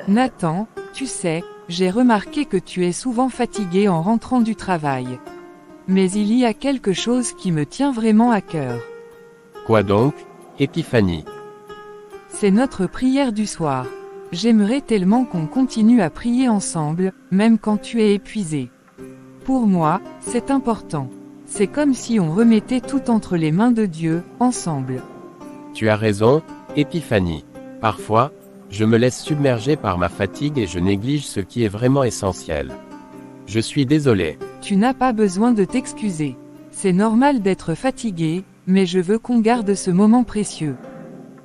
Nathan, tu sais, j'ai remarqué que tu es souvent fatigué en rentrant du travail. Mais il y a quelque chose qui me tient vraiment à cœur. Quoi donc, Épiphanie? C'est notre prière du soir. J'aimerais tellement qu'on continue à prier ensemble, même quand tu es épuisé. Pour moi, c'est important. C'est comme si on remettait tout entre les mains de Dieu, ensemble. Tu as raison, Épiphanie. Parfois, je me laisse submerger par ma fatigue et je néglige ce qui est vraiment essentiel. Je suis désolé. Tu n'as pas besoin de t'excuser. C'est normal d'être fatigué, mais je veux qu'on garde ce moment précieux.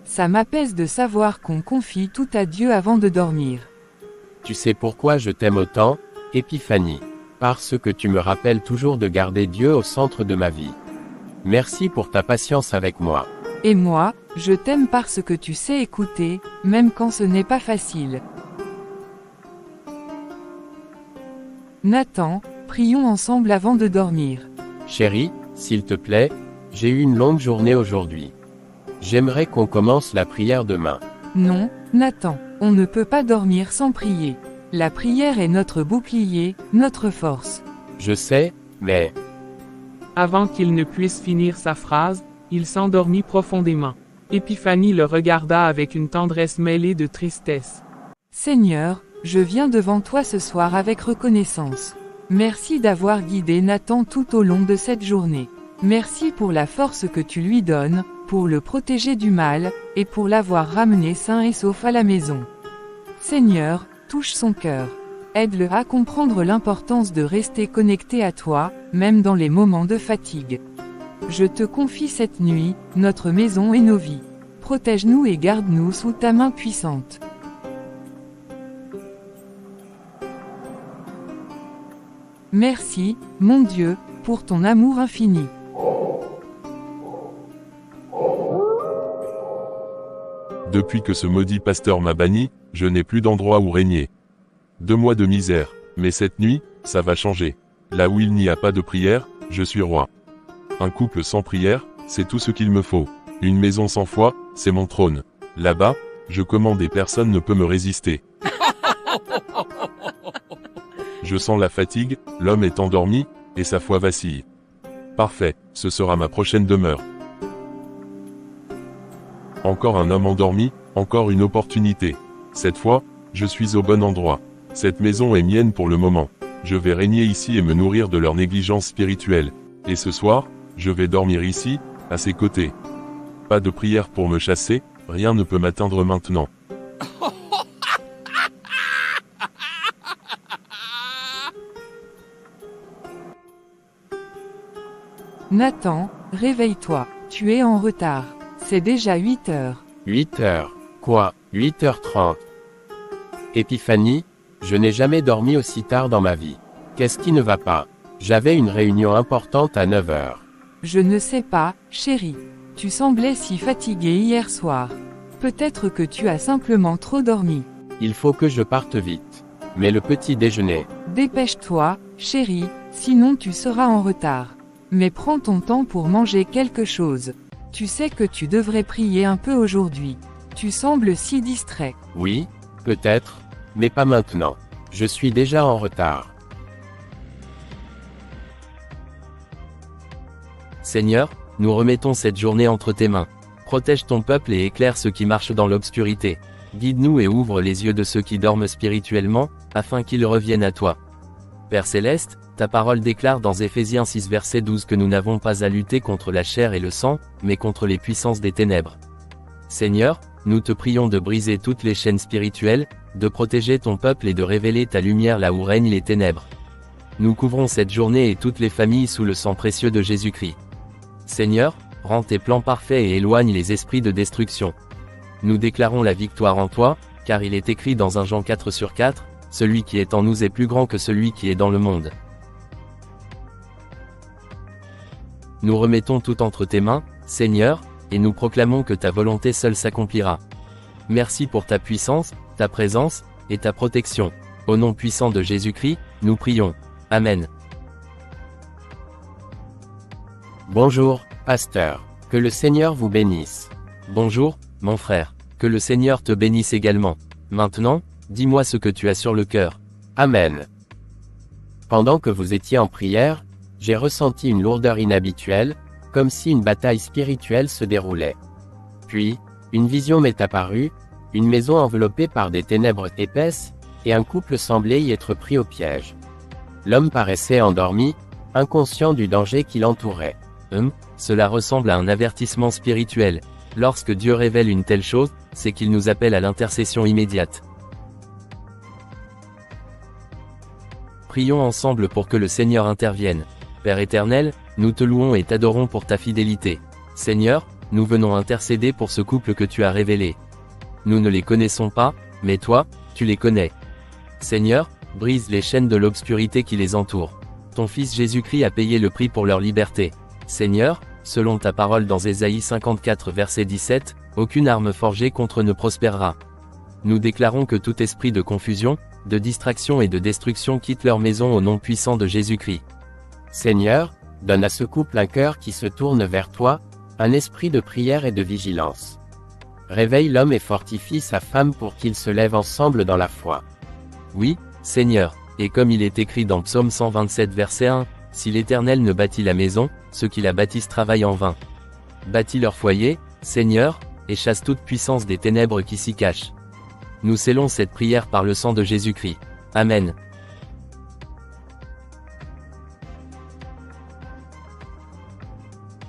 Ça m'apaise de savoir qu'on confie tout à Dieu avant de dormir. Tu sais pourquoi je t'aime autant, Épiphanie? Parce que tu me rappelles toujours de garder Dieu au centre de ma vie. Merci pour ta patience avec moi. Et moi, je t'aime parce que tu sais écouter, même quand ce n'est pas facile. Nathan, prions ensemble avant de dormir. Chérie, s'il te plaît, j'ai eu une longue journée aujourd'hui. J'aimerais qu'on commence la prière demain. Non, Nathan, on ne peut pas dormir sans prier. La prière est notre bouclier, notre force. Je sais, mais... Avant qu'il ne puisse finir sa phrase, il s'endormit profondément. Épiphanie le regarda avec une tendresse mêlée de tristesse. Seigneur, je viens devant toi ce soir avec reconnaissance. Merci d'avoir guidé Nathan tout au long de cette journée. Merci pour la force que tu lui donnes, pour le protéger du mal, et pour l'avoir ramené sain et sauf à la maison. Seigneur, touche son cœur. Aide-le à comprendre l'importance de rester connecté à toi, même dans les moments de fatigue. Je te confie cette nuit, notre maison et nos vies. Protège-nous et garde-nous sous ta main puissante. Merci, mon Dieu, pour ton amour infini. Depuis que ce maudit pasteur m'a banni, je n'ai plus d'endroit où régner. 2 mois de misère, mais cette nuit, ça va changer. Là où il n'y a pas de prière, je suis roi. Un couple sans prière, c'est tout ce qu'il me faut. Une maison sans foi, c'est mon trône. Là-bas, je commande et personne ne peut me résister. Je sens la fatigue, l'homme est endormi, et sa foi vacille. Parfait, ce sera ma prochaine demeure. Encore un homme endormi, encore une opportunité. Cette fois, je suis au bon endroit. Cette maison est mienne pour le moment. Je vais régner ici et me nourrir de leur négligence spirituelle. Et ce soir, je vais dormir ici, à ses côtés. Pas de prière pour me chasser, rien ne peut m'atteindre maintenant. Nathan, réveille-toi, tu es en retard. C'est déjà 8 heures. 8 heures. Quoi, 8h30? Épiphanie, je n'ai jamais dormi aussi tard dans ma vie. Qu'est-ce qui ne va pas? J'avais une réunion importante à 9 heures. Je ne sais pas, chérie. Tu semblais si fatigué hier soir. Peut-être que tu as simplement trop dormi. Il faut que je parte vite. Mais le petit déjeuner. Dépêche-toi, chérie, sinon tu seras en retard. Mais prends ton temps pour manger quelque chose. Tu sais que tu devrais prier un peu aujourd'hui. Tu sembles si distrait. Oui, peut-être, mais pas maintenant. Je suis déjà en retard. Seigneur, nous remettons cette journée entre tes mains. Protège ton peuple et éclaire ceux qui marchent dans l'obscurité. Guide-nous et ouvre les yeux de ceux qui dorment spirituellement, afin qu'ils reviennent à toi. Père Céleste, ta parole déclare dans Éphésiens 6 verset 12 que nous n'avons pas à lutter contre la chair et le sang, mais contre les puissances des ténèbres. Seigneur, nous te prions de briser toutes les chaînes spirituelles, de protéger ton peuple et de révéler ta lumière là où règnent les ténèbres. Nous couvrons cette journée et toutes les familles sous le sang précieux de Jésus-Christ. Seigneur, rends tes plans parfaits et éloigne les esprits de destruction. Nous déclarons la victoire en toi, car il est écrit dans 1 Jean 4:4, « Celui qui est en nous est plus grand que celui qui est dans le monde. » Nous remettons tout entre tes mains, Seigneur, et nous proclamons que ta volonté seule s'accomplira. Merci pour ta puissance, ta présence, et ta protection. Au nom puissant de Jésus-Christ, nous prions. Amen. Bonjour, pasteur. Que le Seigneur vous bénisse. Bonjour, mon frère. Que le Seigneur te bénisse également. Maintenant, Dis-moi ce que tu as sur le cœur. Amen. Pendant que vous étiez en prière, j'ai ressenti une lourdeur inhabituelle, comme si une bataille spirituelle se déroulait. Puis, une vision m'est apparue, une maison enveloppée par des ténèbres épaisses, et un couple semblait y être pris au piège. L'homme paraissait endormi, inconscient du danger qui l'entourait. Cela ressemble à un avertissement spirituel. Lorsque Dieu révèle une telle chose, c'est qu'il nous appelle à l'intercession immédiate. Prions ensemble pour que le Seigneur intervienne. Père éternel, nous te louons et t'adorons pour ta fidélité. Seigneur, nous venons intercéder pour ce couple que tu as révélé. Nous ne les connaissons pas, mais toi, tu les connais. Seigneur, brise les chaînes de l'obscurité qui les entourent. Ton Fils Jésus-Christ a payé le prix pour leur liberté. Seigneur, selon ta parole dans Ésaïe 54 verset 17, aucune arme forgée contre eux ne prospérera. Nous déclarons que tout esprit de confusion, de distraction et de destruction quitte leur maison au nom puissant de Jésus-Christ. Seigneur, donne à ce couple un cœur qui se tourne vers toi, un esprit de prière et de vigilance. Réveille l'homme et fortifie sa femme pour qu'ils se lèvent ensemble dans la foi. Oui, Seigneur, et comme il est écrit dans Psaume 127 verset 1, si l'Éternel ne bâtit la maison, ceux qui la bâtissent travaillent en vain. Bâtis leur foyer, Seigneur, et chasse toute puissance des ténèbres qui s'y cachent. Nous scellons cette prière par le sang de Jésus-Christ. Amen.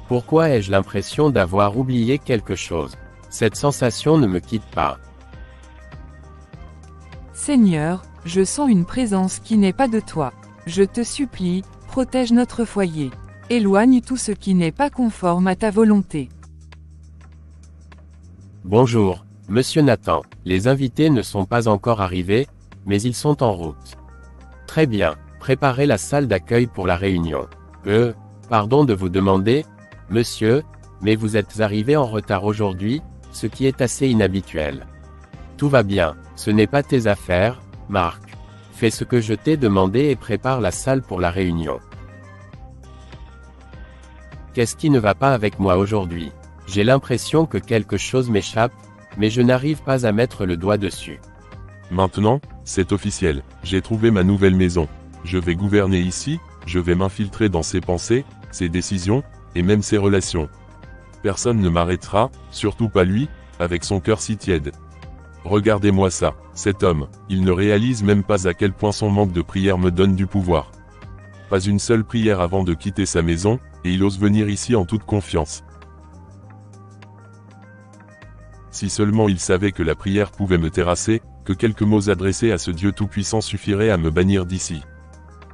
Pourquoi ai-je l'impression d'avoir oublié quelque chose? Cette sensation ne me quitte pas. Seigneur, je sens une présence qui n'est pas de toi. Je te supplie, protège notre foyer. Éloigne tout ce qui n'est pas conforme à ta volonté. Bonjour, Monsieur Nathan. Les invités ne sont pas encore arrivés, mais ils sont en route. Très bien, préparez la salle d'accueil pour la réunion. Pardon de vous demander, monsieur, mais vous êtes arrivé en retard aujourd'hui, ce qui est assez inhabituel. Tout va bien, ce n'est pas tes affaires, Marc. Fais ce que je t'ai demandé et prépare la salle pour la réunion. Qu'est-ce qui ne va pas avec moi aujourd'hui? J'ai l'impression que quelque chose m'échappe, mais je n'arrive pas à mettre le doigt dessus. Maintenant, c'est officiel, j'ai trouvé ma nouvelle maison. Je vais gouverner ici, je vais m'infiltrer dans ses pensées, ses décisions, et même ses relations. Personne ne m'arrêtera, surtout pas lui, avec son cœur si tiède. Regardez-moi ça, cet homme, il ne réalise même pas à quel point son manque de prière me donne du pouvoir. Pas une seule prière avant de quitter sa maison, et il ose venir ici en toute confiance. Si seulement il savait que la prière pouvait me terrasser, que quelques mots adressés à ce Dieu tout-puissant suffiraient à me bannir d'ici.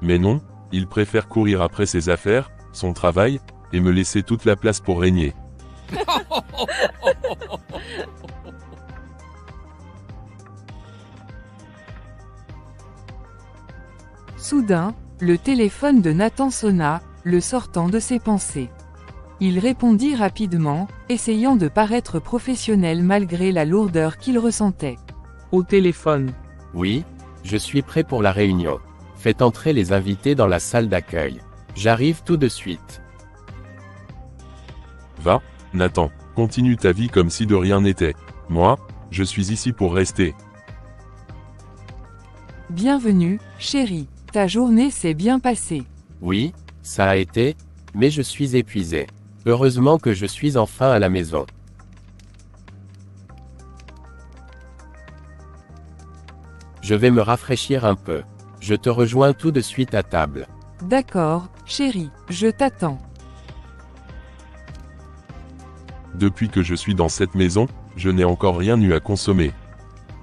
Mais non, il préfère courir après ses affaires, son travail, et me laisser toute la place pour régner. Soudain, le téléphone de Nathan sonna, le sortant de ses pensées. Il répondit rapidement, essayant de paraître professionnel malgré la lourdeur qu'il ressentait. Au téléphone. Oui, je suis prêt pour la réunion. Faites entrer les invités dans la salle d'accueil. J'arrive tout de suite. Va, Nathan, continue ta vie comme si de rien n'était. Moi, je suis ici pour rester. Bienvenue, chérie. Ta journée s'est bien passée. Oui, ça a été, mais je suis épuisé. Heureusement que je suis enfin à la maison. Je vais me rafraîchir un peu. Je te rejoins tout de suite à table. D'accord, chérie, je t'attends. Depuis que je suis dans cette maison, je n'ai encore rien eu à consommer.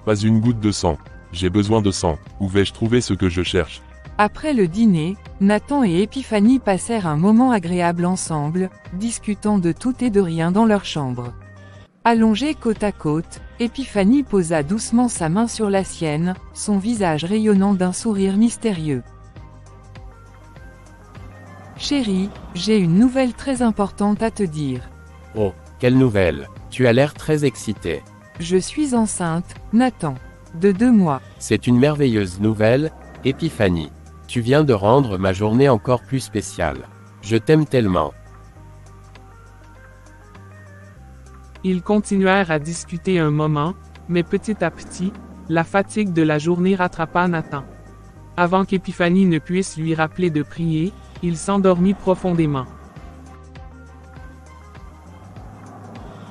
Pas une goutte de sang. J'ai besoin de sang. Où vais-je trouver ce que je cherche? Après le dîner, Nathan et Épiphanie passèrent un moment agréable ensemble, discutant de tout et de rien dans leur chambre. Allongés côte à côte, Épiphanie posa doucement sa main sur la sienne, son visage rayonnant d'un sourire mystérieux. Chérie, j'ai une nouvelle très importante à te dire. Oh, quelle nouvelle! Tu as l'air très excité. Je suis enceinte, Nathan. De 2 mois. C'est une merveilleuse nouvelle, Épiphanie. Tu viens de rendre ma journée encore plus spéciale. Je t'aime tellement. Ils continuèrent à discuter un moment, mais petit à petit, La fatigue de la journée rattrapa Nathan. Avant qu'Épiphanie ne puisse lui rappeler de prier, il s'endormit profondément.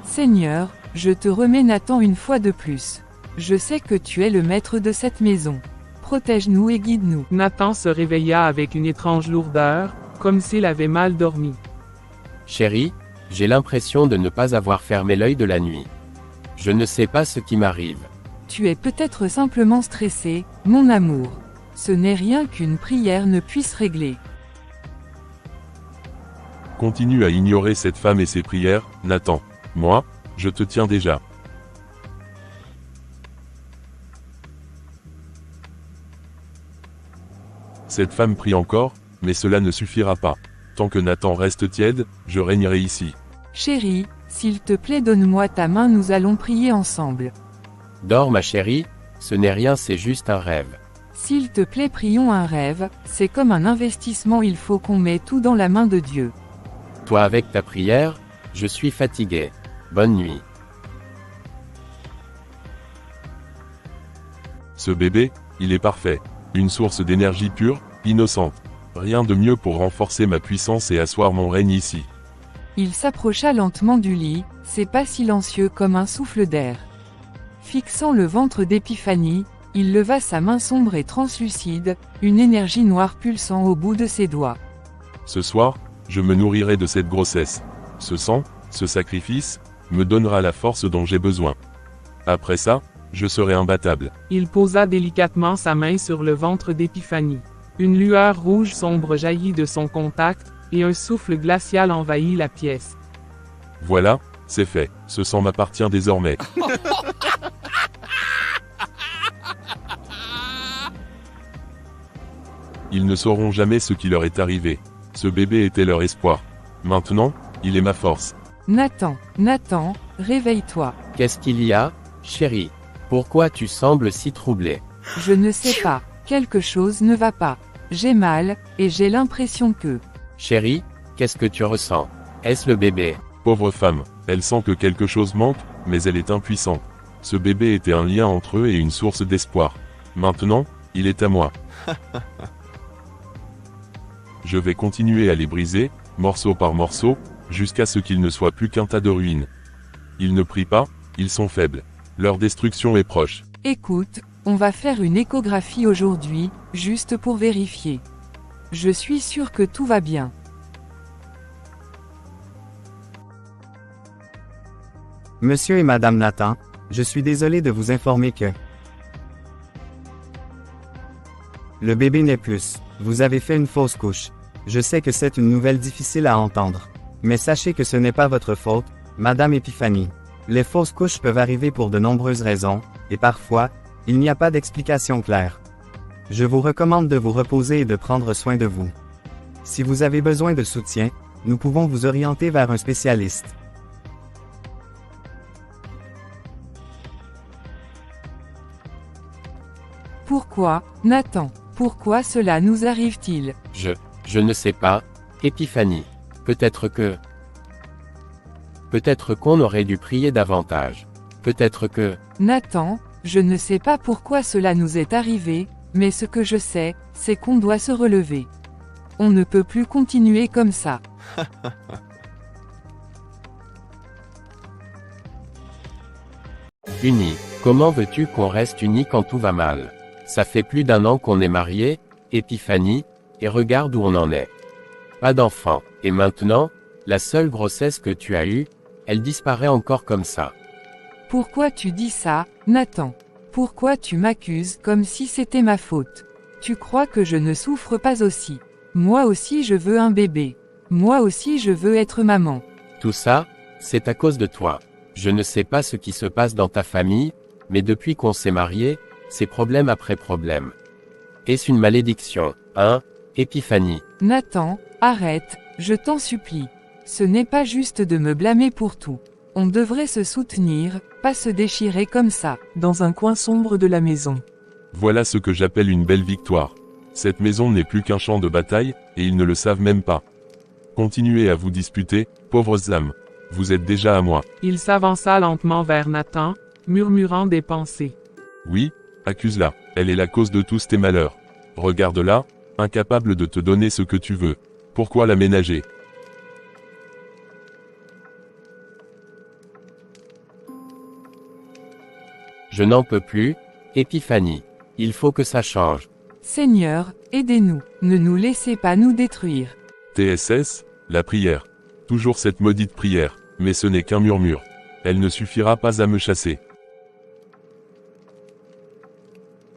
Seigneur, je te remets Nathan une fois de plus. Je sais que tu es le maître de cette maison. Protège-nous et guide-nous. Nathan se réveilla avec une étrange lourdeur, comme s'il avait mal dormi. Chérie, j'ai l'impression de ne pas avoir fermé l'œil de la nuit. Je ne sais pas ce qui m'arrive. Tu es peut-être simplement stressé, mon amour. Ce n'est rien qu'une prière ne puisse régler. Continue à ignorer cette femme et ses prières, Nathan. Moi, je te tiens déjà. Cette femme prie encore, mais cela ne suffira pas. Tant que Nathan reste tiède, je régnerai ici. Chérie, s'il te plaît donne-moi ta main, nous allons prier ensemble. Dors ma chérie, ce n'est rien, c'est juste un rêve. S'il te plaît prions un rêve, c'est comme un investissement, il faut qu'on mette tout dans la main de Dieu. Toi avec ta prière, je suis fatigué. Bonne nuit. Ce bébé, il est parfait. Une source d'énergie pure, innocente. Rien de mieux pour renforcer ma puissance et asseoir mon règne ici. Il s'approcha lentement du lit, ses pas silencieux comme un souffle d'air. Fixant le ventre d'Épiphanie, il leva sa main sombre et translucide, une énergie noire pulsant au bout de ses doigts. Ce soir, je me nourrirai de cette grossesse. Ce sang, ce sacrifice, me donnera la force dont j'ai besoin. Après ça, je serai imbattable. Il posa délicatement sa main sur le ventre d'Épiphanie. Une lueur rouge sombre jaillit de son contact, et un souffle glacial envahit la pièce. Voilà, c'est fait. Ce sang m'appartient désormais. Ils ne sauront jamais ce qui leur est arrivé. Ce bébé était leur espoir. Maintenant, il est ma force. Nathan, Nathan, réveille-toi. Qu'est-ce qu'il y a, chérie? Pourquoi tu sembles si troublé? Je ne sais pas, quelque chose ne va pas. J'ai mal, et j'ai l'impression que... Chérie, qu'est-ce que tu ressens? Est-ce le bébé? Pauvre femme, elle sent que quelque chose manque, mais elle est impuissante. Ce bébé était un lien entre eux et une source d'espoir. Maintenant, il est à moi. Je vais continuer à les briser, morceau par morceau, jusqu'à ce qu'ils ne soient plus qu'un tas de ruines. Ils ne prient pas, ils sont faibles. Leur destruction est proche. Écoute, on va faire une échographie aujourd'hui, juste pour vérifier. Je suis sûr que tout va bien. Monsieur et Madame Nathan, je suis désolé de vous informer que le bébé n'est plus. Vous avez fait une fausse couche. Je sais que c'est une nouvelle difficile à entendre. Mais sachez que ce n'est pas votre faute, Madame Épiphanie. Les fausses couches peuvent arriver pour de nombreuses raisons, et parfois, il n'y a pas d'explication claire. Je vous recommande de vous reposer et de prendre soin de vous. Si vous avez besoin de soutien, nous pouvons vous orienter vers un spécialiste. Pourquoi, Nathan? Pourquoi cela nous arrive-t-il? Je ne sais pas, Épiphanie. Peut-être qu'on aurait dû prier davantage. Peut-être que... Nathan, je ne sais pas pourquoi cela nous est arrivé, mais ce que je sais, c'est qu'on doit se relever. On ne peut plus continuer comme ça. Unis. Comment veux-tu qu'on reste unis quand tout va mal? Ça fait plus d'1 an qu'on est mariés, Épiphanie, et regarde où on en est. Pas d'enfant. Et maintenant, la seule grossesse que tu as eue, elle disparaît encore comme ça. Pourquoi tu dis ça, Nathan? Pourquoi tu m'accuses comme si c'était ma faute? Tu crois que je ne souffre pas aussi? Moi aussi je veux un bébé. Moi aussi je veux être maman. Tout ça, c'est à cause de toi. Je ne sais pas ce qui se passe dans ta famille, mais depuis qu'on s'est mariés, c'est problème après problème. Est-ce une malédiction, hein, Épiphanie? Nathan, arrête, je t'en supplie. Ce n'est pas juste de me blâmer pour tout. On devrait se soutenir, pas se déchirer comme ça. Dans un coin sombre de la maison. Voilà ce que j'appelle une belle victoire. Cette maison n'est plus qu'un champ de bataille, et ils ne le savent même pas. Continuez à vous disputer, pauvres âmes. Vous êtes déjà à moi. Il s'avança lentement vers Nathan, murmurant des pensées. Oui, Accuse-la, elle est la cause de tous tes malheurs. Regarde-la, incapable de te donner ce que tu veux. Pourquoi la ménager? Je n'en peux plus, Épiphanie. Il faut que ça change. Seigneur, aidez-nous, ne nous laissez pas nous détruire. TSS, la prière. Toujours cette maudite prière, mais ce n'est qu'un murmure. Elle ne suffira pas à me chasser.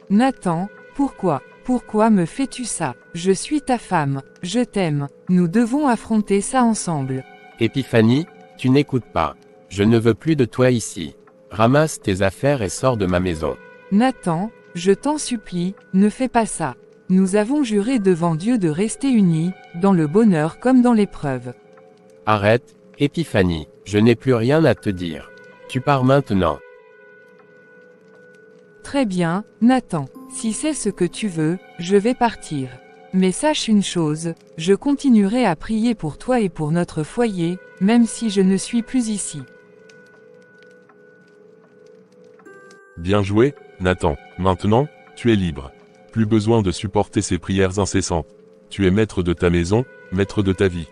Nathan, pourquoi me fais-tu ça? Je suis ta femme, je t'aime, nous devons affronter ça ensemble. Épiphanie, tu n'écoutes pas. Je ne veux plus de toi ici. Ramasse tes affaires et sors de ma maison. Nathan, je t'en supplie, ne fais pas ça. Nous avons juré devant Dieu de rester unis, dans le bonheur comme dans l'épreuve. Arrête, Épiphanie, je n'ai plus rien à te dire. Tu pars maintenant. Très bien, Nathan, si c'est ce que tu veux, je vais partir. Mais sache une chose, je continuerai à prier pour toi et pour notre foyer, même si je ne suis plus ici. Bien joué, Nathan. Maintenant, tu es libre. Plus besoin de supporter ces prières incessantes. Tu es maître de ta maison, maître de ta vie.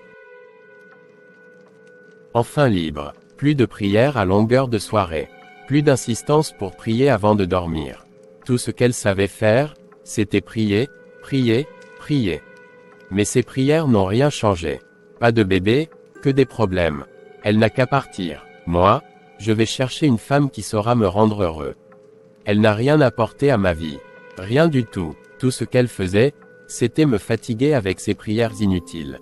Enfin libre. Plus de prières à longueur de soirée. Plus d'insistance pour prier avant de dormir. Tout ce qu'elle savait faire, c'était prier, prier, prier. Mais ces prières n'ont rien changé. Pas de bébé, que des problèmes. Elle n'a qu'à partir. Moi, je vais chercher une femme qui saura me rendre heureux. Elle n'a rien apporté à ma vie. Rien du tout. Tout ce qu'elle faisait, c'était me fatiguer avec ses prières inutiles.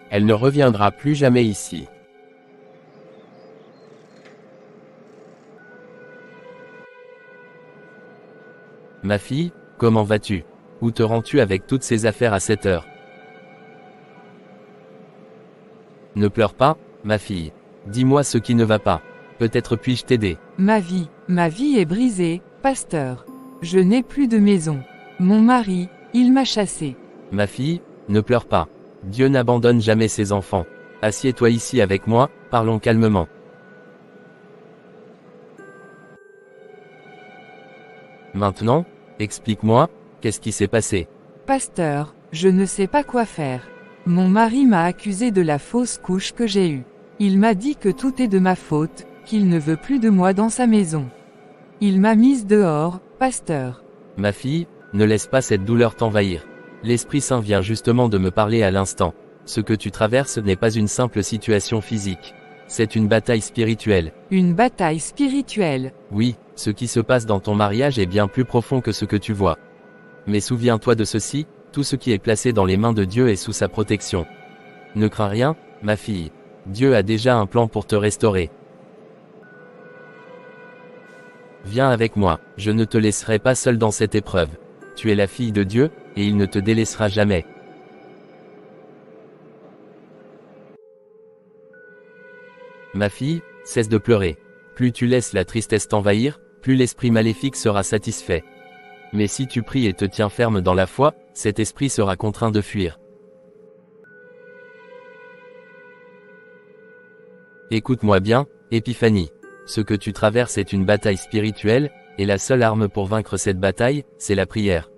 Elle ne reviendra plus jamais ici. Ma fille, comment vas-tu? Où te rends-tu avec toutes ces affaires à cette heure? Ne pleure pas, ma fille. Dis-moi ce qui ne va pas. Peut-être puis-je t'aider. Ma vie est brisée, pasteur. Je n'ai plus de maison. Mon mari, il m'a chassé. Ma fille, ne pleure pas. Dieu n'abandonne jamais ses enfants. Assieds-toi ici avec moi, parlons calmement. Maintenant, explique-moi, qu'est-ce qui s'est passé? Pasteur, je ne sais pas quoi faire. Mon mari m'a accusé de la fausse couche que j'ai eue. Il m'a dit que tout est de ma faute, qu'il ne veut plus de moi dans sa maison. Il m'a mise dehors, pasteur. Ma fille, ne laisse pas cette douleur t'envahir. L'Esprit Saint vient justement de me parler à l'instant. Ce que tu traverses n'est pas une simple situation physique. C'est une bataille spirituelle. Une bataille spirituelle. Oui, ce qui se passe dans ton mariage est bien plus profond que ce que tu vois. Mais souviens-toi de ceci, tout ce qui est placé dans les mains de Dieu est sous sa protection. Ne crains rien, ma fille. Dieu a déjà un plan pour te restaurer. Viens avec moi, je ne te laisserai pas seule dans cette épreuve. Tu es la fille de Dieu, et il ne te délaissera jamais. Ma fille, cesse de pleurer. Plus tu laisses la tristesse t'envahir, plus l'esprit maléfique sera satisfait. Mais si tu pries et te tiens ferme dans la foi, cet esprit sera contraint de fuir. Écoute-moi bien, Épiphanie. Ce que tu traverses est une bataille spirituelle, et la seule arme pour vaincre cette bataille, c'est la prière.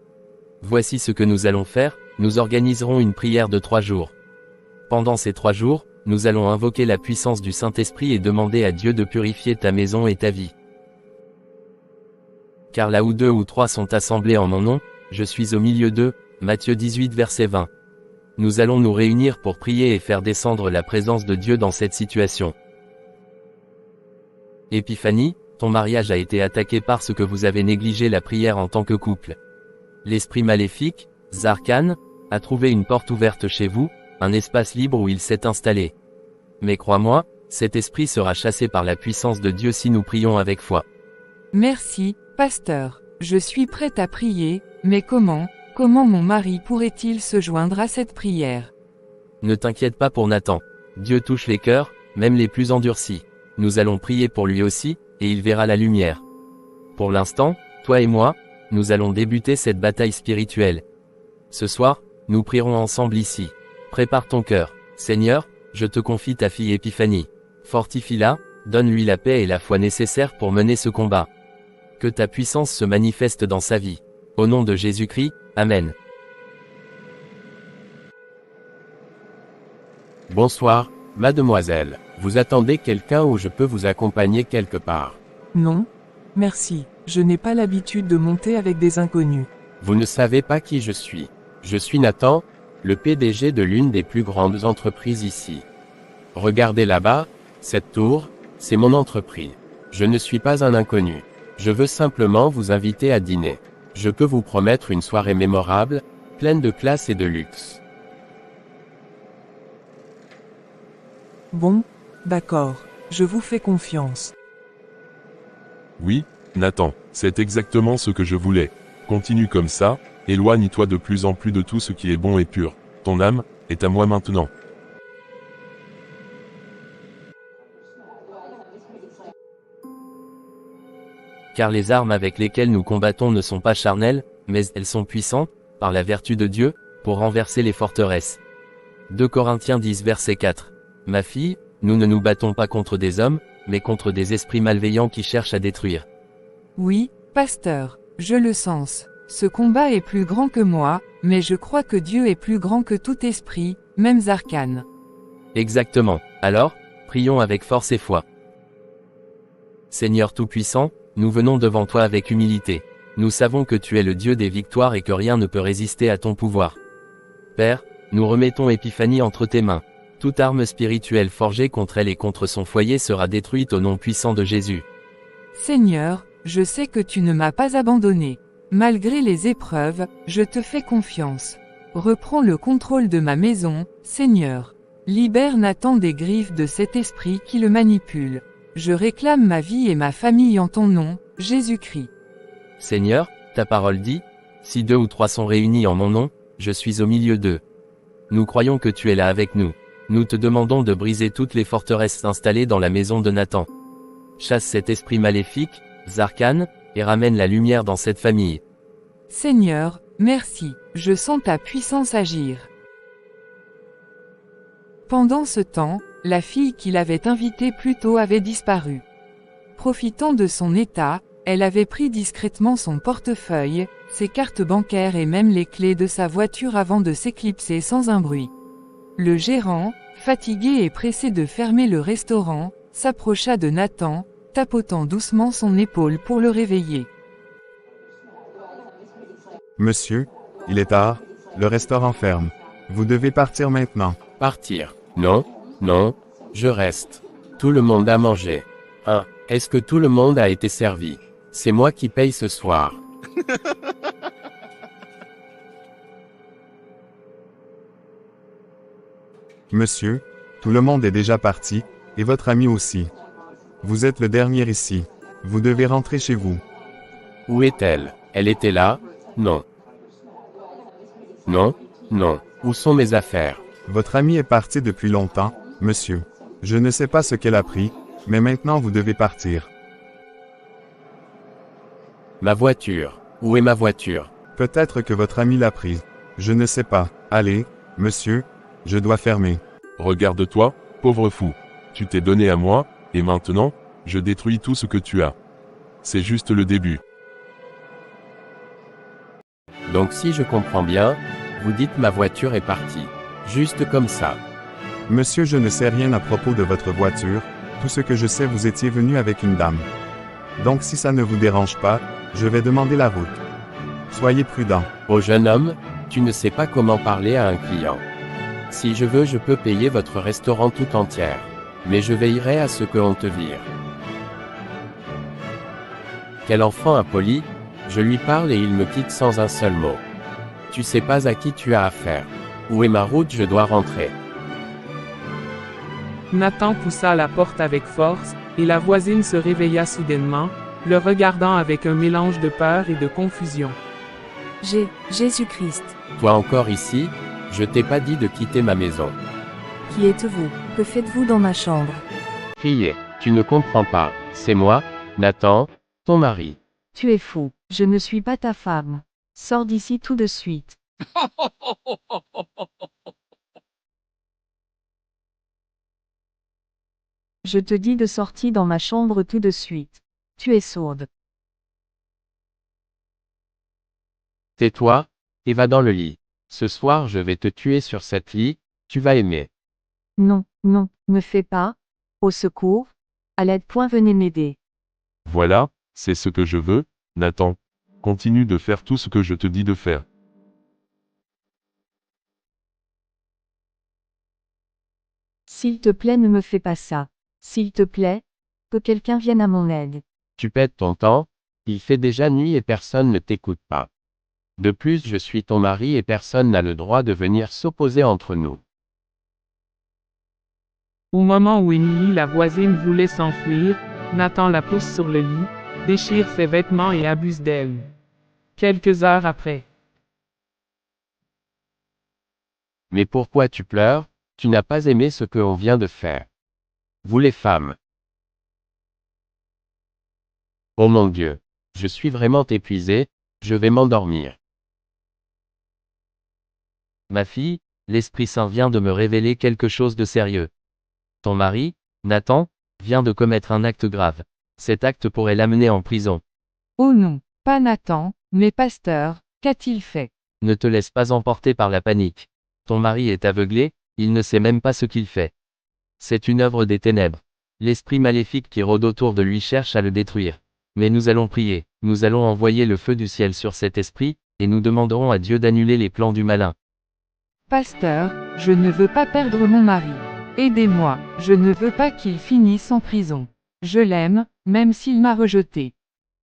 Voici ce que nous allons faire, nous organiserons une prière de 3 jours. Pendant ces 3 jours, nous allons invoquer la puissance du Saint-Esprit et demander à Dieu de purifier ta maison et ta vie. Car là où 2 ou 3 sont assemblés en mon nom, je suis au milieu d'eux, Matthieu 18 verset 20. Nous allons nous réunir pour prier et faire descendre la présence de Dieu dans cette situation. Épiphanie, ton mariage a été attaqué parce que vous avez négligé la prière en tant que couple. L'esprit maléfique, Zarkan, a trouvé une porte ouverte chez vous, un espace libre où il s'est installé. Mais crois-moi, cet esprit sera chassé par la puissance de Dieu si nous prions avec foi. Merci, pasteur. Je suis prête à prier, mais comment mon mari pourrait-il se joindre à cette prière? Ne t'inquiète pas pour Nathan. Dieu touche les cœurs, même les plus endurcis. Nous allons prier pour lui aussi, et il verra la lumière. Pour l'instant, toi et moi, nous allons débuter cette bataille spirituelle. Ce soir, nous prierons ensemble ici. Prépare ton cœur. Seigneur, je te confie ta fille Épiphanie. Fortifie-la, donne-lui la paix et la foi nécessaires pour mener ce combat. Que ta puissance se manifeste dans sa vie. Au nom de Jésus-Christ, Amen. Bonsoir, mademoiselle. Vous attendez quelqu'un ou je peux vous accompagner quelque part? Non. Merci. Je n'ai pas l'habitude de monter avec des inconnus. Vous ne savez pas qui je suis. Je suis Nathan, le PDG de l'une des plus grandes entreprises ici. Regardez là-bas, cette tour, c'est mon entreprise. Je ne suis pas un inconnu. Je veux simplement vous inviter à dîner. Je peux vous promettre une soirée mémorable, pleine de classe et de luxe. Bon, d'accord. Je vous fais confiance. Oui, Nathan, c'est exactement ce que je voulais. Continue comme ça, éloigne-toi de plus en plus de tout ce qui est bon et pur. Ton âme est à moi maintenant. Car les armes avec lesquelles nous combattons ne sont pas charnelles, mais elles sont puissantes, par la vertu de Dieu, pour renverser les forteresses. 2 Corinthiens 10 verset 4. Ma fille, nous ne nous battons pas contre des hommes, mais contre des esprits malveillants qui cherchent à détruire. Oui, pasteur, je le sens. Ce combat est plus grand que moi, mais je crois que Dieu est plus grand que tout esprit, même arcanes. Exactement. Alors, prions avec force et foi. Seigneur Tout-Puissant, nous venons devant toi avec humilité. Nous savons que tu es le Dieu des victoires et que rien ne peut résister à ton pouvoir. Père, nous remettons Épiphanie entre tes mains. Toute arme spirituelle forgée contre elle et contre son foyer sera détruite au nom puissant de Jésus. Seigneur, je sais que tu ne m'as pas abandonné. Malgré les épreuves, je te fais confiance. Reprends le contrôle de ma maison, Seigneur. Libère Nathan des griffes de cet esprit qui le manipule. Je réclame ma vie et ma famille en ton nom, Jésus-Christ. Seigneur, ta parole dit, si 2 ou 3 sont réunis en mon nom, je suis au milieu d'eux. Nous croyons que tu es là avec nous. Nous te demandons de briser toutes les forteresses installées dans la maison de Nathan. Chasse cet esprit maléfique, Zarkane, et ramène la lumière dans cette famille. Seigneur, merci, je sens ta puissance agir. Pendant ce temps, la fille qui l'avait invitée plus tôt avait disparu. Profitant de son état, elle avait pris discrètement son portefeuille, ses cartes bancaires et même les clés de sa voiture avant de s'éclipser sans un bruit. Le gérant, fatigué et pressé de fermer le restaurant, s'approcha de Nathan, tapotant doucement son épaule pour le réveiller. Monsieur, il est tard, le restaurant ferme. Vous devez partir maintenant. Partir? Non, non, je reste. Tout le monde a mangé. Est-ce que tout le monde a été servi? C'est moi qui paye ce soir. Monsieur, tout le monde est déjà parti, et votre ami aussi. Vous êtes le dernier ici. Vous devez rentrer chez vous. Où est-elle? Elle était là? Non. Non, non. Où sont mes affaires? Votre amie est partie depuis longtemps, monsieur. Je ne sais pas ce qu'elle a pris, mais maintenant vous devez partir. Ma voiture. Où est ma voiture? Peut-être que votre amie l'a prise. Je ne sais pas. Allez, monsieur, je dois fermer. Regarde-toi, pauvre fou. Tu t'es donné à moi, et maintenant, je détruis tout ce que tu as. C'est juste le début. Donc si je comprends bien, vous dites ma voiture est partie. Juste comme ça. Monsieur, je ne sais rien à propos de votre voiture, tout ce que je sais, vous étiez venu avec une dame. Donc si ça ne vous dérange pas, je vais demander la route. Soyez prudent. Oh jeune homme, tu ne sais pas comment parler à un client. Si je veux, je peux payer votre restaurant tout entière. Mais je veillerai à ce qu'on te vire. Quel enfant impoli, je lui parle et il me quitte sans un seul mot. Tu sais pas à qui tu as affaire. Où est ma route? Je dois rentrer. Nathan poussa la porte avec force, et la voisine se réveilla soudainement, le regardant avec un mélange de peur et de confusion. Jésus-Christ, Toi encore ici? Je t'ai pas dit de quitter ma maison. qui êtes-vous? Que faites-vous dans ma chambre? Crier. Tu ne comprends pas. C'est moi, Nathan, ton mari. Tu es fou. Je ne suis pas ta femme. Sors d'ici tout de suite. Je te dis de sortir dans ma chambre tout de suite. Tu es sourde. Tais-toi, et va dans le lit. Ce soir je vais te tuer sur cette lit, tu vas aimer. Non, non, me fais pas. Au secours. À l'aide, point, venez m'aider. Voilà, c'est ce que je veux, Nathan. Continue de faire tout ce que je te dis de faire. S'il te plaît, ne me fais pas ça. S'il te plaît, que quelqu'un vienne à mon aide. Tu perds ton temps, il fait déjà nuit et personne ne t'écoute pas. De plus je suis ton mari et personne n'a le droit de venir s'opposer entre nous. Au moment où Émilie la voisine voulait s'enfuir, Nathan la pousse sur le lit, déchire ses vêtements et abuse d'elle. Quelques heures après. Mais pourquoi tu pleures? Tu n'as pas aimé ce que on vient de faire. Vous les femmes. Oh mon Dieu. Je suis vraiment épuisé, je vais m'endormir. Ma fille, l'Esprit Saint vient de me révéler quelque chose de sérieux. Ton mari, Nathan, vient de commettre un acte grave. Cet acte pourrait l'amener en prison. Oh non, pas Nathan, mais pasteur, qu'a-t-il fait? Ne te laisse pas emporter par la panique. Ton mari est aveuglé, il ne sait même pas ce qu'il fait. C'est une œuvre des ténèbres. L'esprit maléfique qui rôde autour de lui cherche à le détruire. Mais nous allons prier, nous allons envoyer le feu du ciel sur cet esprit, et nous demanderons à Dieu d'annuler les plans du malin. Pasteur, je ne veux pas perdre mon mari. Aidez-moi, je ne veux pas qu'il finisse en prison. Je l'aime, même s'il m'a rejeté.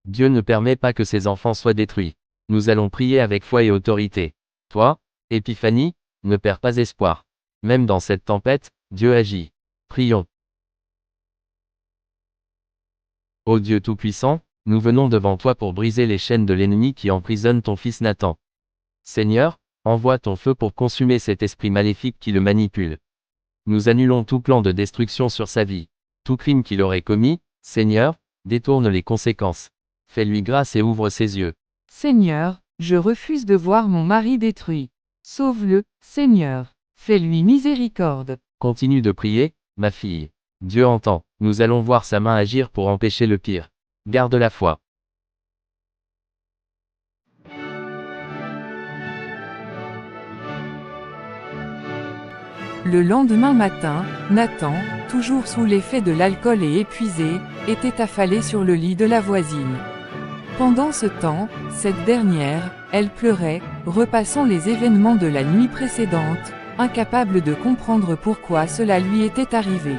Dieu ne permet pas que ses enfants soient détruits. Nous allons prier avec foi et autorité. Toi, Épiphanie, ne perds pas espoir. Même dans cette tempête, Dieu agit. Prions. Ô Dieu Tout-Puissant, nous venons devant toi pour briser les chaînes de l'ennemi qui emprisonne ton fils Nathan. Seigneur, envoie ton feu pour consumer cet esprit maléfique qui le manipule. Nous annulons tout plan de destruction sur sa vie. Tout crime qu'il aurait commis, Seigneur, détourne les conséquences. Fais-lui grâce et ouvre ses yeux. Seigneur, je refuse de voir mon mari détruit. Sauve-le, Seigneur. Fais-lui miséricorde. Continue de prier, ma fille. Dieu entend. Nous allons voir sa main agir pour empêcher le pire. Garde la foi. Le lendemain matin, Nathan, toujours sous l'effet de l'alcool et épuisé, était affalé sur le lit de la voisine. Pendant ce temps, cette dernière, elle pleurait, repassant les événements de la nuit précédente, incapable de comprendre pourquoi cela lui était arrivé.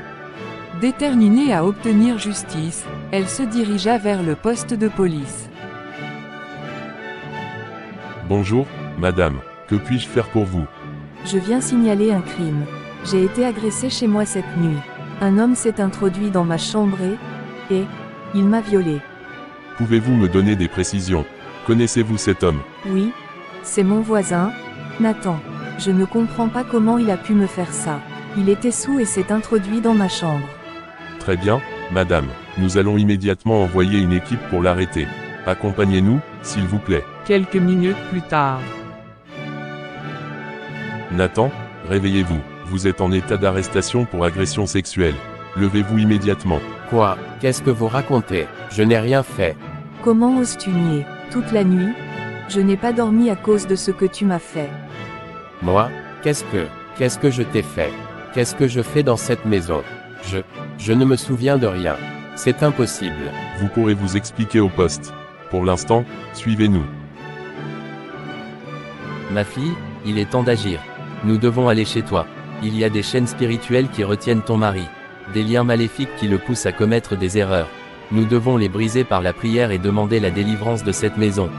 Déterminée à obtenir justice, elle se dirigea vers le poste de police. Bonjour, madame. Que puis-je faire pour vous? Je viens signaler un crime. J'ai été agressée chez moi cette nuit. Un homme s'est introduit dans ma chambre et il m'a violée. Pouvez-vous me donner des précisions? Connaissez-vous cet homme? Oui, c'est mon voisin, Nathan. Je ne comprends pas comment il a pu me faire ça. Il était saoul et s'est introduit dans ma chambre. Très bien, madame. Nous allons immédiatement envoyer une équipe pour l'arrêter. Accompagnez-nous, s'il vous plaît. Quelques minutes plus tard. Nathan, réveillez-vous. Vous êtes en état d'arrestation pour agression sexuelle. Levez-vous immédiatement. Quoi? Qu'est-ce que vous racontez? Je n'ai rien fait. Comment oses-tu nier? Toute la nuit? Je n'ai pas dormi à cause de ce que tu m'as fait. Moi? Qu'est-ce que je t'ai fait? Qu'est-ce que je fais dans cette maison? Je ne me souviens de rien. C'est impossible. Vous pourrez vous expliquer au poste. Pour l'instant, suivez-nous. Ma fille, il est temps d'agir. Nous devons aller chez toi. Il y a des chaînes spirituelles qui retiennent ton mari. Des liens maléfiques qui le poussent à commettre des erreurs. Nous devons les briser par la prière et demander la délivrance de cette maison.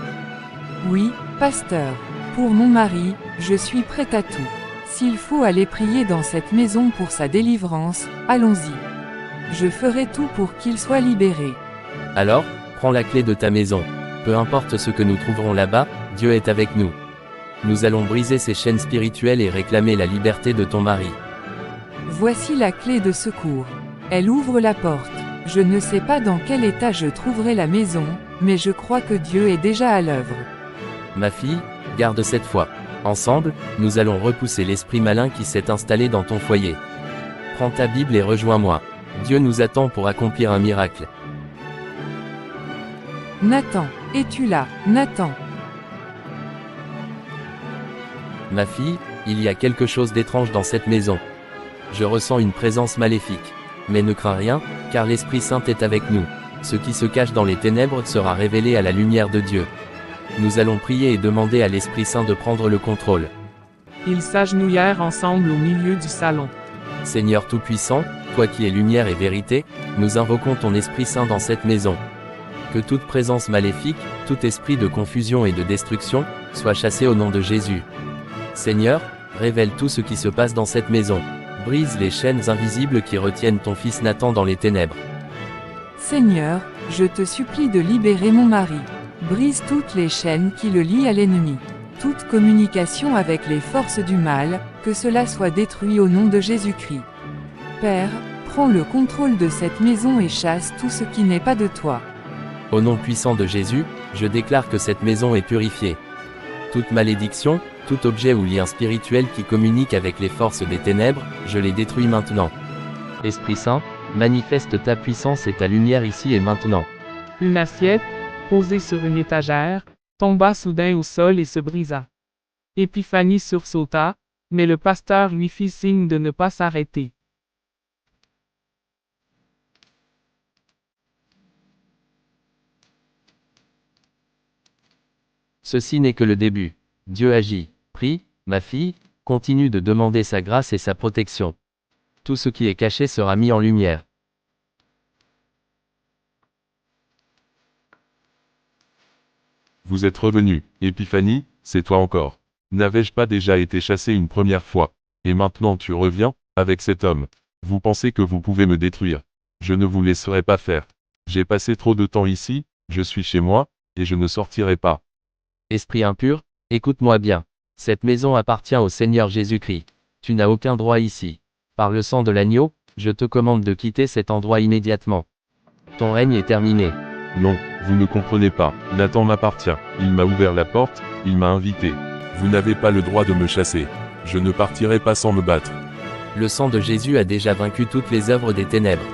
Oui, pasteur. Pour mon mari, je suis prête à tout. S'il faut aller prier dans cette maison pour sa délivrance, allons-y. Je ferai tout pour qu'il soit libéré. Alors, prends la clé de ta maison. Peu importe ce que nous trouverons là-bas, Dieu est avec nous. Nous allons briser ces chaînes spirituelles et réclamer la liberté de ton mari. Voici la clé de secours. Elle ouvre la porte. Je ne sais pas dans quel état je trouverai la maison, mais je crois que Dieu est déjà à l'œuvre. Ma fille, garde cette foi. Ensemble, nous allons repousser l'esprit malin qui s'est installé dans ton foyer. Prends ta Bible et rejoins-moi. Dieu nous attend pour accomplir un miracle. Nathan, es-tu là, Nathan? Ma fille, il y a quelque chose d'étrange dans cette maison. Je ressens une présence maléfique. Mais ne crains rien, car l'Esprit Saint est avec nous. Ce qui se cache dans les ténèbres sera révélé à la lumière de Dieu. Nous allons prier et demander à l'Esprit Saint de prendre le contrôle. Ils s'agenouillèrent ensemble au milieu du salon. Seigneur Tout-Puissant, toi qui es lumière et vérité, nous invoquons ton Esprit Saint dans cette maison. Que toute présence maléfique, tout esprit de confusion et de destruction, soit chassé au nom de Jésus. Seigneur, révèle tout ce qui se passe dans cette maison. Brise les chaînes invisibles qui retiennent ton fils Nathan dans les ténèbres. Seigneur, je te supplie de libérer mon mari. Brise toutes les chaînes qui le lient à l'ennemi. Toute communication avec les forces du mal, que cela soit détruit au nom de Jésus-Christ. Père, prends le contrôle de cette maison et chasse tout ce qui n'est pas de toi. Au nom puissant de Jésus, je déclare que cette maison est purifiée. Toute malédiction, tout objet ou lien spirituel qui communique avec les forces des ténèbres, je les détruis maintenant. Esprit Saint, manifeste ta puissance et ta lumière ici et maintenant. Une assiette, posée sur une étagère, tomba soudain au sol et se brisa. Épiphanie sursauta, mais le pasteur lui fit signe de ne pas s'arrêter. Ceci n'est que le début. Dieu agit. Prie, ma fille, continue de demander sa grâce et sa protection. Tout ce qui est caché sera mis en lumière. Vous êtes revenu, Épiphanie, c'est toi encore. N'avais-je pas déjà été chassé une première fois? Et maintenant tu reviens, avec cet homme. Vous pensez que vous pouvez me détruire. Je ne vous laisserai pas faire. J'ai passé trop de temps ici, je suis chez moi, et je ne sortirai pas. Esprit impur, écoute-moi bien. Cette maison appartient au Seigneur Jésus-Christ. Tu n'as aucun droit ici. Par le sang de l'agneau, je te commande de quitter cet endroit immédiatement. Ton règne est terminé. Non, vous ne comprenez pas. Nathan m'appartient. Il m'a ouvert la porte, il m'a invité. Vous n'avez pas le droit de me chasser. Je ne partirai pas sans me battre. Le sang de Jésus a déjà vaincu toutes les œuvres des ténèbres.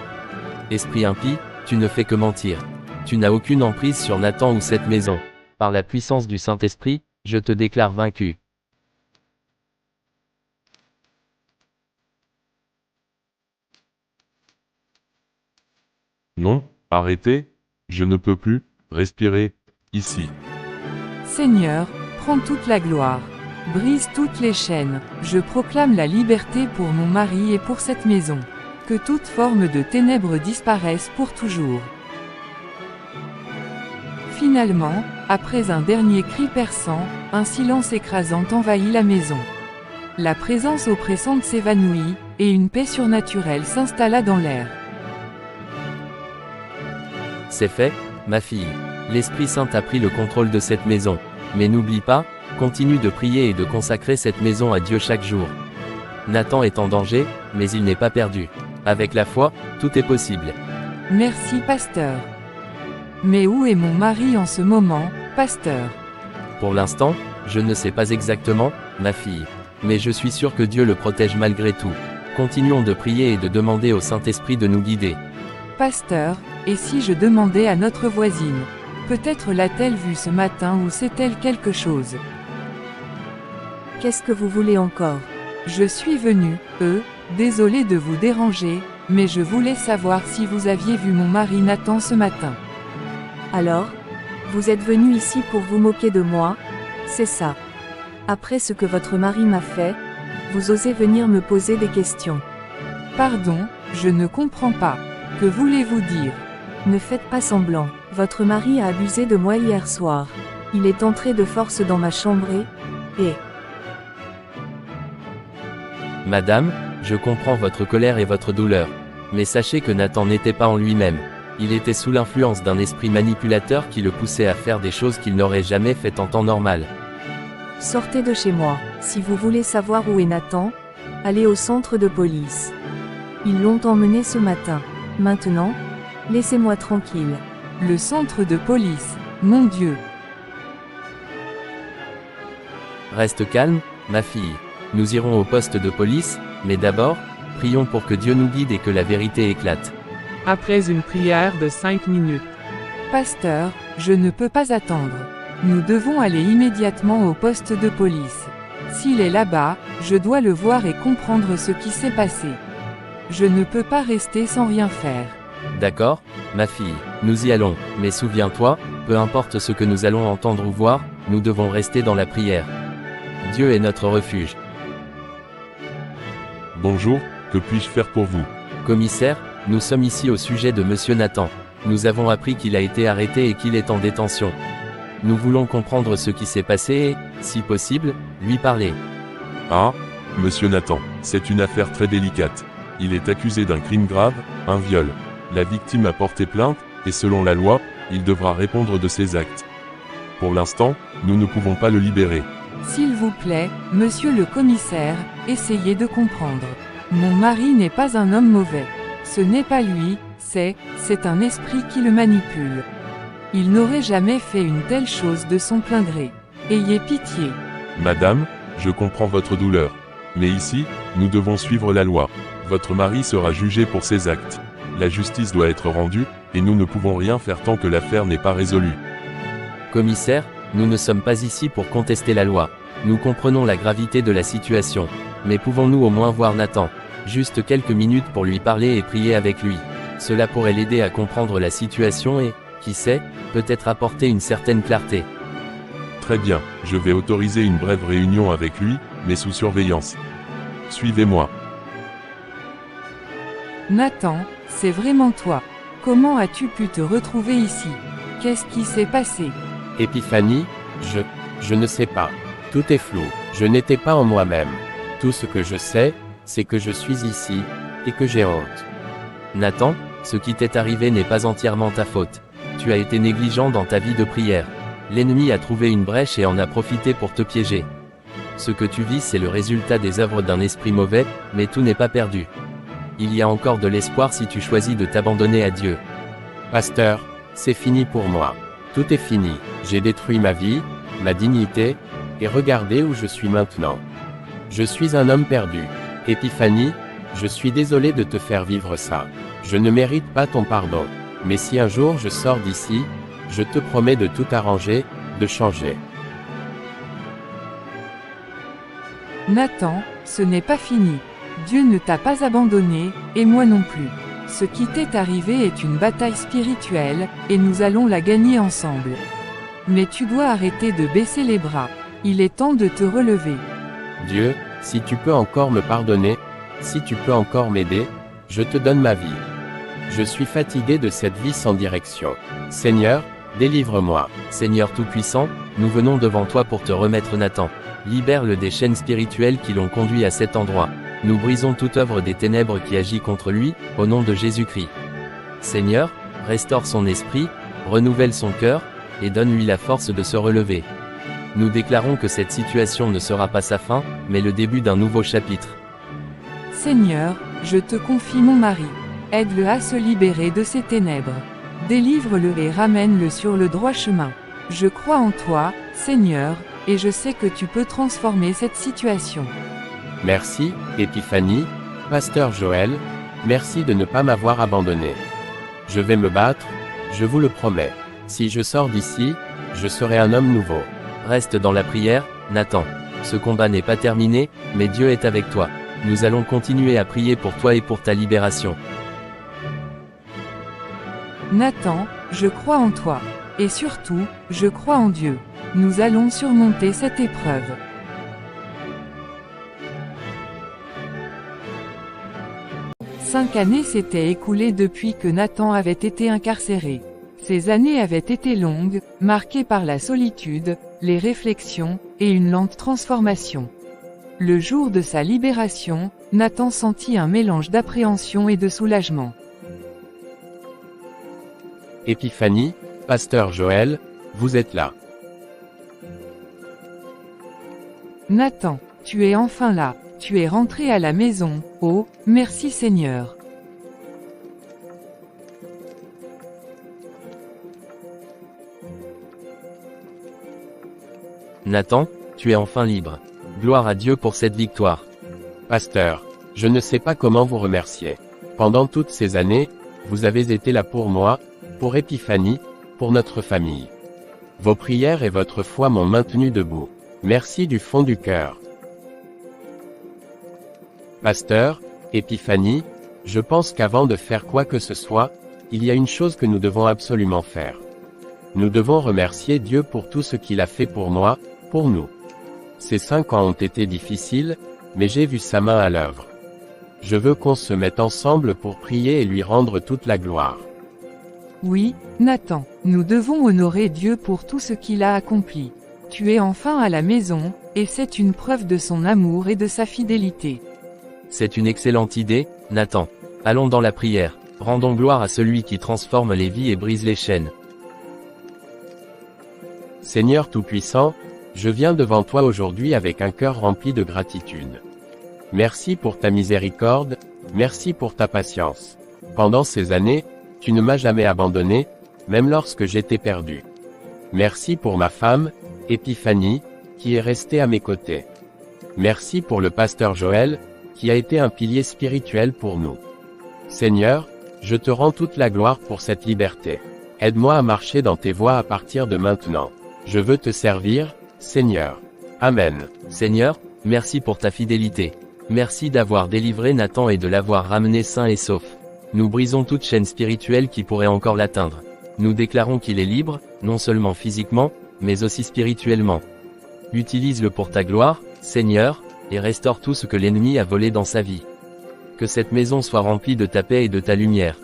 Esprit impie, tu ne fais que mentir. Tu n'as aucune emprise sur Nathan ou cette maison. Par la puissance du Saint-Esprit, je te déclare vaincu. Non, arrêtez. Je ne peux plus respirer ici. Seigneur, prends toute la gloire. Brise toutes les chaînes. Je proclame la liberté pour mon mari et pour cette maison. Que toute forme de ténèbres disparaisse pour toujours. Finalement, après un dernier cri perçant, un silence écrasant envahit la maison. La présence oppressante s'évanouit, et une paix surnaturelle s'installa dans l'air. C'est fait, ma fille. L'Esprit Saint a pris le contrôle de cette maison. Mais n'oublie pas, continue de prier et de consacrer cette maison à Dieu chaque jour. Nathan est en danger, mais il n'est pas perdu. Avec la foi, tout est possible. Merci, pasteur. Mais où est mon mari en ce moment, pasteur? Pour l'instant, je ne sais pas exactement, ma fille. Mais je suis sûr que Dieu le protège malgré tout. Continuons de prier et de demander au Saint-Esprit de nous guider. Pasteur, et si je demandais à notre voisine? Peut-être l'a-t-elle vu ce matin ou sait-elle quelque chose? Qu'est-ce que vous voulez encore? Je suis venu, désolé de vous déranger, mais je voulais savoir si vous aviez vu mon mari Nathan ce matin. Alors? Vous êtes venu ici pour vous moquer de moi? C'est ça. Après ce que votre mari m'a fait, vous osez venir me poser des questions. Pardon, je ne comprends pas. Que voulez-vous dire? Ne faites pas semblant. Votre mari a abusé de moi hier soir. Il est entré de force dans ma chambre et... Madame, je comprends votre colère et votre douleur. Mais sachez que Nathan n'était pas en lui-même. Il était sous l'influence d'un esprit manipulateur qui le poussait à faire des choses qu'il n'aurait jamais faites en temps normal. Sortez de chez moi. Si vous voulez savoir où est Nathan, allez au centre de police. Ils l'ont emmené ce matin. Maintenant, laissez-moi tranquille. Le centre de police, mon Dieu. Reste calme, ma fille. Nous irons au poste de police, mais d'abord, prions pour que Dieu nous guide et que la vérité éclate. Après une prière de 5 minutes. Pasteur, je ne peux pas attendre. Nous devons aller immédiatement au poste de police. S'il est là-bas, je dois le voir et comprendre ce qui s'est passé. Je ne peux pas rester sans rien faire. D'accord, ma fille, nous y allons, mais souviens-toi, peu importe ce que nous allons entendre ou voir, nous devons rester dans la prière. Dieu est notre refuge. Bonjour, que puis-je faire pour vous? Commissaire, nous sommes ici au sujet de Monsieur Nathan. Nous avons appris qu'il a été arrêté et qu'il est en détention. Nous voulons comprendre ce qui s'est passé et, si possible, lui parler. Ah, Monsieur Nathan, c'est une affaire très délicate. Il est accusé d'un crime grave, un viol. La victime a porté plainte, et selon la loi, il devra répondre de ses actes. Pour l'instant, nous ne pouvons pas le libérer. S'il vous plaît, monsieur le commissaire, essayez de comprendre. Mon mari n'est pas un homme mauvais. Ce n'est pas lui, c'est un esprit qui le manipule. Il n'aurait jamais fait une telle chose de son plein gré. Ayez pitié. Madame, je comprends votre douleur. Mais ici, nous devons suivre la loi. Votre mari sera jugé pour ses actes. La justice doit être rendue, et nous ne pouvons rien faire tant que l'affaire n'est pas résolue. Commissaire, nous ne sommes pas ici pour contester la loi. Nous comprenons la gravité de la situation. Mais pouvons-nous au moins voir Nathan? Juste quelques minutes pour lui parler et prier avec lui. Cela pourrait l'aider à comprendre la situation et, qui sait, peut-être apporter une certaine clarté. Très bien, je vais autoriser une brève réunion avec lui, mais sous surveillance. Suivez-moi. Nathan, c'est vraiment toi. Comment as-tu pu te retrouver ici? Qu'est-ce qui s'est passé? Épiphanie, je ne sais pas. Tout est flou. Je n'étais pas en moi-même. Tout ce que je sais, c'est que je suis ici, et que j'ai honte. Nathan, ce qui t'est arrivé n'est pas entièrement ta faute. Tu as été négligent dans ta vie de prière. L'ennemi a trouvé une brèche et en a profité pour te piéger. Ce que tu vis, c'est le résultat des œuvres d'un esprit mauvais, mais tout n'est pas perdu. Il y a encore de l'espoir si tu choisis de t'abandonner à Dieu. Pasteur, c'est fini pour moi. Tout est fini. J'ai détruit ma vie, ma dignité, et regardez où je suis maintenant. Je suis un homme perdu. Épiphanie, je suis désolé de te faire vivre ça. Je ne mérite pas ton pardon. Mais si un jour je sors d'ici, je te promets de tout arranger, de changer. Nathan, ce n'est pas fini. Dieu ne t'a pas abandonné, et moi non plus. Ce qui t'est arrivé est une bataille spirituelle, et nous allons la gagner ensemble. Mais tu dois arrêter de baisser les bras. Il est temps de te relever. Dieu, si tu peux encore me pardonner, si tu peux encore m'aider, je te donne ma vie. Je suis fatigué de cette vie sans direction. Seigneur, délivre-moi. Seigneur Tout-Puissant, nous venons devant toi pour te remettre Nathan. Libère-le des chaînes spirituelles qui l'ont conduit à cet endroit. Nous brisons toute œuvre des ténèbres qui agit contre lui, au nom de Jésus-Christ. Seigneur, restaure son esprit, renouvelle son cœur, et donne-lui la force de se relever. Nous déclarons que cette situation ne sera pas sa fin, mais le début d'un nouveau chapitre. Seigneur, je te confie mon mari. Aide-le à se libérer de ses ténèbres. Délivre-le et ramène-le sur le droit chemin. Je crois en toi, Seigneur, et je sais que tu peux transformer cette situation. Merci, Épiphanie, Pasteur Joël, merci de ne pas m'avoir abandonné. Je vais me battre, je vous le promets. Si je sors d'ici, je serai un homme nouveau. Reste dans la prière, Nathan. Ce combat n'est pas terminé, mais Dieu est avec toi. Nous allons continuer à prier pour toi et pour ta libération. Nathan, je crois en toi. Et surtout, je crois en Dieu. Nous allons surmonter cette épreuve. Cinq années s'étaient écoulées depuis que Nathan avait été incarcéré. Ces années avaient été longues, marquées par la solitude, les réflexions, et une lente transformation. Le jour de sa libération, Nathan sentit un mélange d'appréhension et de soulagement. Épiphanie, Pasteur Joël, vous êtes là. Nathan, tu es enfin là, tu es rentré à la maison, oh, merci Seigneur. Nathan, tu es enfin libre. Gloire à Dieu pour cette victoire. Pasteur, je ne sais pas comment vous remercier. Pendant toutes ces années, vous avez été là pour moi, pour Épiphanie, pour notre famille. Vos prières et votre foi m'ont maintenu debout. Merci du fond du cœur. Pasteur, Épiphanie, je pense qu'avant de faire quoi que ce soit, il y a une chose que nous devons absolument faire. Nous devons remercier Dieu pour tout ce qu'il a fait pour moi, pour nous. Ces 5 ans ont été difficiles, mais j'ai vu sa main à l'œuvre. Je veux qu'on se mette ensemble pour prier et lui rendre toute la gloire. Oui, Nathan, nous devons honorer Dieu pour tout ce qu'il a accompli. Tu es enfin à la maison, et c'est une preuve de son amour et de sa fidélité. C'est une excellente idée, Nathan. Allons dans la prière. Rendons gloire à celui qui transforme les vies et brise les chaînes. Seigneur Tout-Puissant, je viens devant toi aujourd'hui avec un cœur rempli de gratitude. Merci pour ta miséricorde, merci pour ta patience. Pendant ces années, tu ne m'as jamais abandonné, même lorsque j'étais perdu. Merci pour ma femme, Épiphanie, qui est restée à mes côtés. Merci pour le pasteur Joël, qui a été un pilier spirituel pour nous. Seigneur, je te rends toute la gloire pour cette liberté. Aide-moi à marcher dans tes voies à partir de maintenant. Je veux te servir, Seigneur. Amen. Seigneur, merci pour ta fidélité. Merci d'avoir délivré Nathan et de l'avoir ramené sain et sauf. Nous brisons toute chaîne spirituelle qui pourrait encore l'atteindre. Nous déclarons qu'il est libre, non seulement physiquement, mais aussi spirituellement. Utilise-le pour ta gloire, Seigneur, et restaure tout ce que l'ennemi a volé dans sa vie. Que cette maison soit remplie de ta paix et de ta lumière.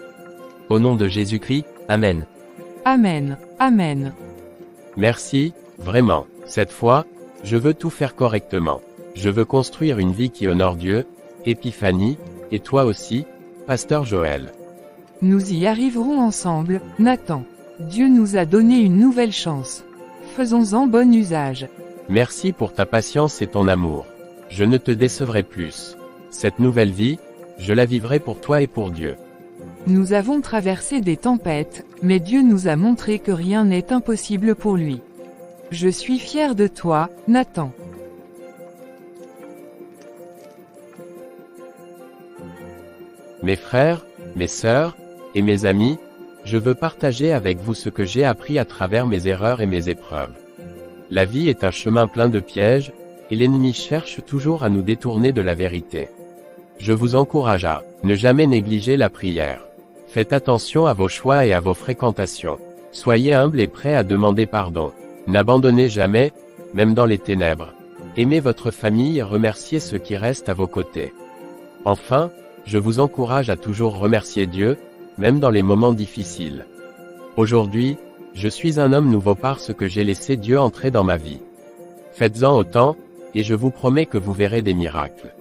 Au nom de Jésus-Christ, Amen. Amen, Amen. Merci, vraiment. Cette fois, je veux tout faire correctement. Je veux construire une vie qui honore Dieu, Épiphanie, et toi aussi, pasteur Joël. Nous y arriverons ensemble, Nathan. Dieu nous a donné une nouvelle chance. Faisons-en bon usage. Merci pour ta patience et ton amour. Je ne te décevrai plus. Cette nouvelle vie, je la vivrai pour toi et pour Dieu. Nous avons traversé des tempêtes, mais Dieu nous a montré que rien n'est impossible pour lui. Je suis fier de toi, Nathan. Mes frères, mes sœurs, et mes amis, je veux partager avec vous ce que j'ai appris à travers mes erreurs et mes épreuves. La vie est un chemin plein de pièges, et l'ennemi cherche toujours à nous détourner de la vérité. Je vous encourage à ne jamais négliger la prière. Faites attention à vos choix et à vos fréquentations. Soyez humble et prêt à demander pardon. N'abandonnez jamais, même dans les ténèbres. Aimez votre famille et remerciez ceux qui restent à vos côtés. Enfin, je vous encourage à toujours remercier Dieu, même dans les moments difficiles. Aujourd'hui, je suis un homme nouveau parce que j'ai laissé Dieu entrer dans ma vie. Faites-en autant, et je vous promets que vous verrez des miracles.